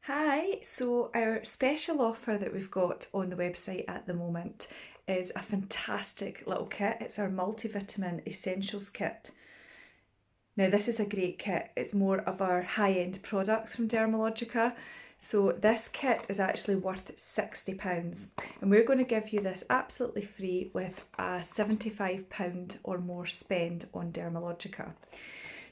Hi, so our special offer that we've got on the website at the moment is a fantastic little kit. It's our multivitamin essentials kit. Now, this is a great kit. It's more of our high-end products from Dermalogica. So this kit is actually worth £60 and we're going to give you this absolutely free with a £75 or more spend on Dermalogica.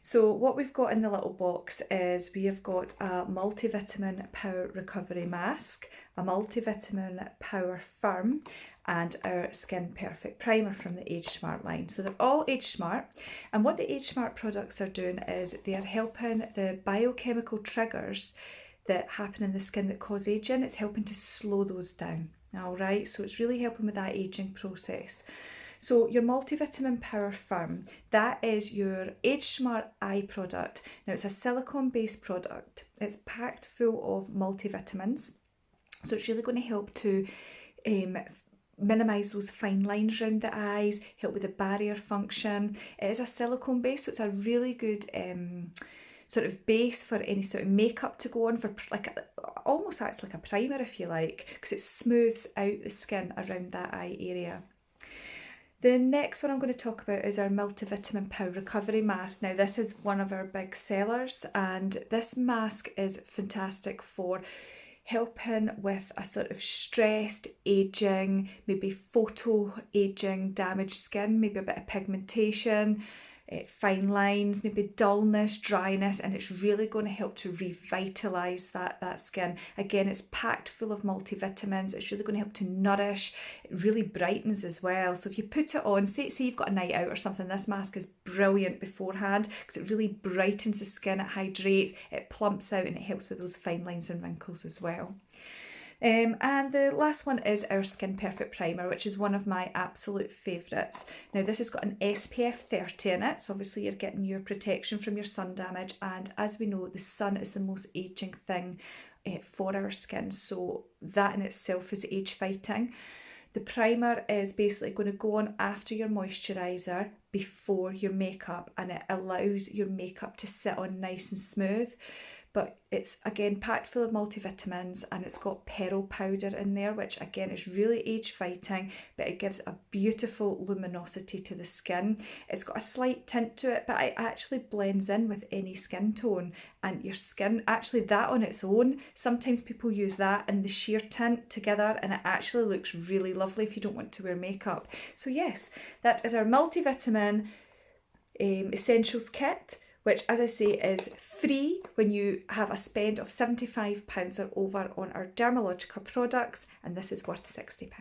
So what we've got in the little box is we have got a multivitamin power recovery mask, a multivitamin power firm, and our Skin Perfect primer from the Age Smart line. So they're all Age Smart, and what the Age Smart products are doing is they are helping the biochemical triggers that happen in the skin that cause aging. It's helping to slow those down. All right, so it's really helping with that aging process. So your multivitamin power firm, that is your Age Smart eye product. Now it's a silicone based product. It's packed full of multivitamins. So it's really going to help to minimise those fine lines around the eyes, help with the barrier function. It is a silicone base, so it's a really good sort of base for any sort of makeup to go on, for like almost acts like a primer if you like, because it smooths out the skin around that eye area. The next one I'm going to talk about is our multivitamin power recovery mask. Now this is one of our big sellers, and this mask is fantastic for helping with a sort of stressed aging, maybe photo aging, damaged skin, maybe a bit of pigmentation, fine lines, maybe dullness, dryness, and it's really going to help to revitalise that skin. Again, it's packed full of multivitamins. It's really going to help to nourish. It really brightens as well. So if you put it on, say you've got a night out or something, this mask is brilliant beforehand because it really brightens the skin, it hydrates, it plumps out, and it helps with those fine lines and wrinkles as well. And the last one is our Skin Perfect primer, which is one of my absolute favourites. Now this has got an SPF 30 in it, so obviously you're getting your protection from your sun damage, and as we know, the sun is the most ageing thing for our skin, so that in itself is age fighting. The primer is basically going to go on after your moisturiser, before your makeup, and it allows your makeup to sit on nice and smooth. But it's again packed full of multivitamins, and it's got pearl powder in there, which again is really age fighting, but it gives a beautiful luminosity to the skin. It's got a slight tint to it, but it actually blends in with any skin tone, and your skin, actually that on its own, sometimes people use that and the sheer tint together, and it actually looks really lovely if you don't want to wear makeup. So yes, that is our multivitamin essentials kit, which, as I say, is free when you have a spend of £75 or over on our Dermalogica products, and this is worth £60.